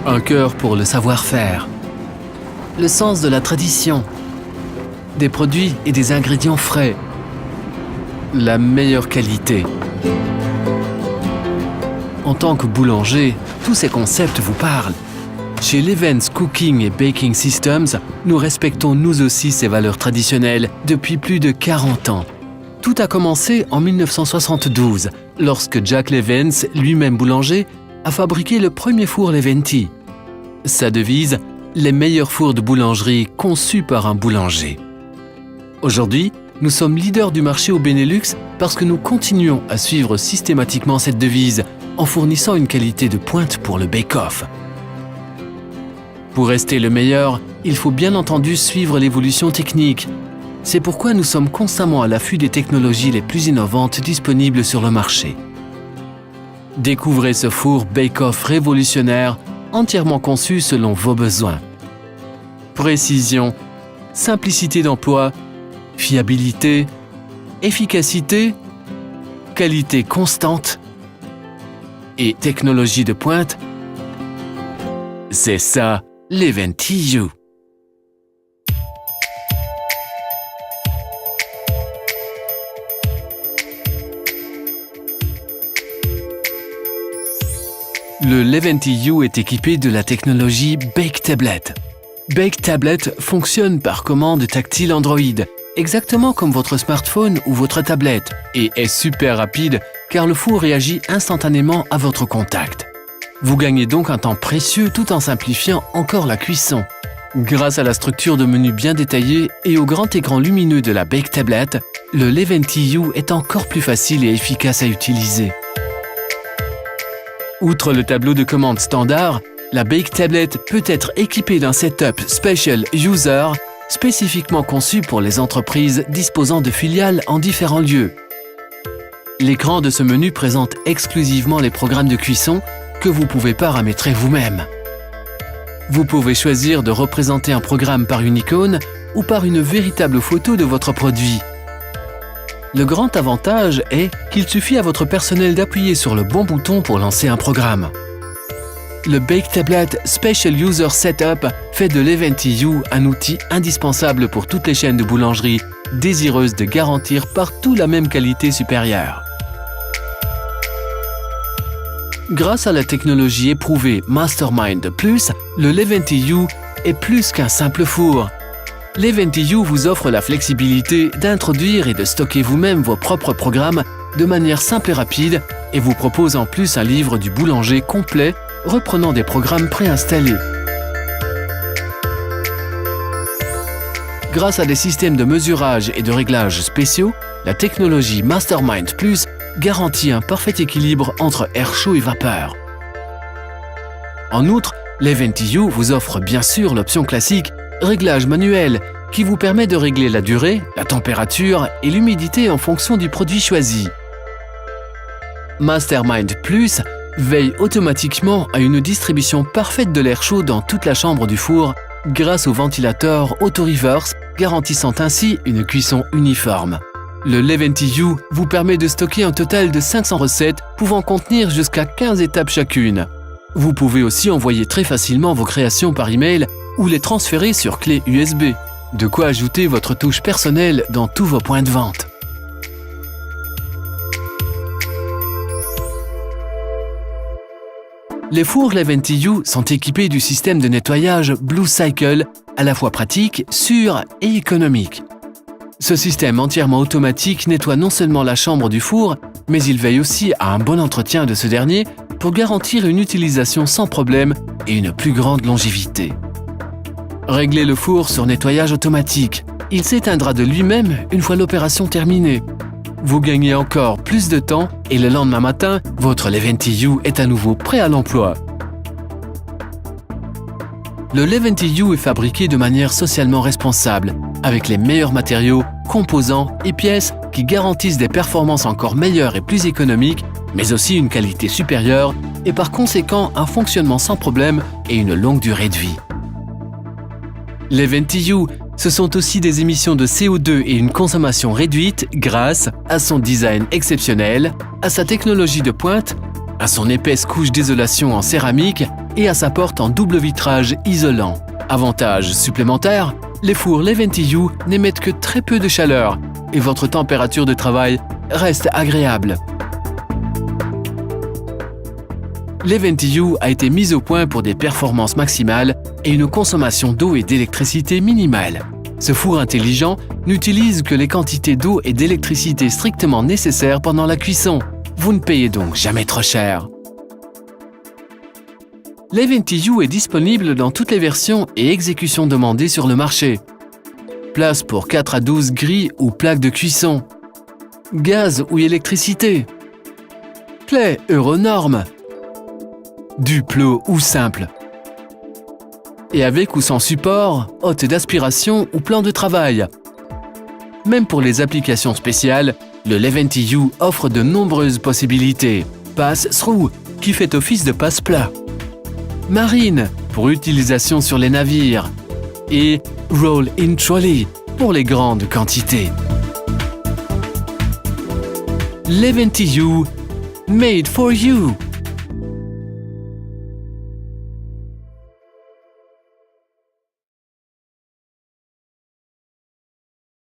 Un cœur pour le savoir-faire, le sens de la tradition, des produits et des ingrédients frais, la meilleure qualité. En tant que boulanger, tous ces concepts vous parlent. Chez Levens Cooking et Baking Systems, nous respectons nous aussi ces valeurs traditionnelles depuis plus de 40 ans. Tout a commencé en 1972, lorsque Jack Levens, lui-même boulanger, a fabriqué le premier four Leventi. Sa devise, les meilleurs fours de boulangerie conçus par un boulanger. Aujourd'hui, nous sommes leaders du marché au Benelux parce que nous continuons à suivre systématiquement cette devise en fournissant une qualité de pointe pour le bake-off. Pour rester le meilleur, il faut bien entendu suivre l'évolution technique. C'est pourquoi nous sommes constamment à l'affût des technologies les plus innovantes disponibles sur le marché. Découvrez ce four bake-off révolutionnaire, entièrement conçu selon vos besoins. Précision, simplicité d'emploi, fiabilité, efficacité, qualité constante et technologie de pointe. C'est ça, Leventi U. Le Leventi U est équipé de la technologie Bake Tablet. Bake Tablet fonctionne par commande tactile Android, exactement comme votre smartphone ou votre tablette, et est super rapide car le four réagit instantanément à votre contact. Vous gagnez donc un temps précieux tout en simplifiant encore la cuisson. Grâce à la structure de menu bien détaillée et au grand écran lumineux de la Bake Tablet, le Leventi U est encore plus facile et efficace à utiliser. Outre le tableau de commande standard, la Bake Tablet peut être équipée d'un setup Special User spécifiquement conçu pour les entreprises disposant de filiales en différents lieux. L'écran de ce menu présente exclusivement les programmes de cuisson que vous pouvez paramétrer vous-même. Vous pouvez choisir de représenter un programme par une icône ou par une véritable photo de votre produit. Le grand avantage est qu'il suffit à votre personnel d'appuyer sur le bon bouton pour lancer un programme. Le Bake Tablet Special User Setup fait de Leventi U un outil indispensable pour toutes les chaînes de boulangerie désireuses de garantir partout la même qualité supérieure. Grâce à la technologie éprouvée Mastermind Plus, le Leventi U est plus qu'un simple four. Leventi U vous offre la flexibilité d'introduire et de stocker vous-même vos propres programmes de manière simple et rapide et vous propose en plus un livre du boulanger complet reprenant des programmes préinstallés. Grâce à des systèmes de mesurage et de réglage spéciaux, la technologie Mastermind Plus garantit un parfait équilibre entre air chaud et vapeur. En outre, Leventi U vous offre bien sûr l'option classique réglage manuel qui vous permet de régler la durée, la température et l'humidité en fonction du produit choisi. Mastermind Plus veille automatiquement à une distribution parfaite de l'air chaud dans toute la chambre du four grâce au ventilateur auto-reverse garantissant ainsi une cuisson uniforme. Le Leventi U vous permet de stocker un total de 500 recettes pouvant contenir jusqu'à 15 étapes chacune. Vous pouvez aussi envoyer très facilement vos créations par email ou les transférer sur clé USB. De quoi ajouter votre touche personnelle dans tous vos points de vente. Les fours Leventi U sont équipés du système de nettoyage Blue Cycle, à la fois pratique, sûr et économique. Ce système entièrement automatique nettoie non seulement la chambre du four, mais il veille aussi à un bon entretien de ce dernier pour garantir une utilisation sans problème et une plus grande longévité. Réglez le four sur nettoyage automatique. Il s'éteindra de lui-même une fois l'opération terminée. Vous gagnez encore plus de temps et le lendemain matin, votre Leventi U est à nouveau prêt à l'emploi. Le Leventi U est fabriqué de manière socialement responsable, avec les meilleurs matériaux, composants et pièces qui garantissent des performances encore meilleures et plus économiques, mais aussi une qualité supérieure et par conséquent un fonctionnement sans problème et une longue durée de vie. Leventi U, ce sont aussi des émissions de CO2 et une consommation réduite grâce à son design exceptionnel, à sa technologie de pointe à son épaisse couche d'isolation en céramique et à sa porte en double vitrage isolant. Avantage supplémentaire, les fours Leventi-U n'émettent que très peu de chaleur et votre température de travail reste agréable. Leventi-U a été mise au point pour des performances maximales et une consommation d'eau et d'électricité minimale. Ce four intelligent n'utilise que les quantités d'eau et d'électricité strictement nécessaires pendant la cuisson. Vous ne payez donc jamais trop cher. Leventi-U est disponible dans toutes les versions et exécutions demandées sur le marché. Place pour 4 à 12 grilles ou plaques de cuisson. Gaz ou électricité. Clé Euronorme. Duplo ou simple. Et avec ou sans support, hotte d'aspiration ou plan de travail. Même pour les applications spéciales, le Leventi-U offre de nombreuses possibilités. Pass-through, qui fait office de passe-plat. Marine, pour utilisation sur les navires. Et roll-in trolley, pour les grandes quantités. Leventi-U, made for you.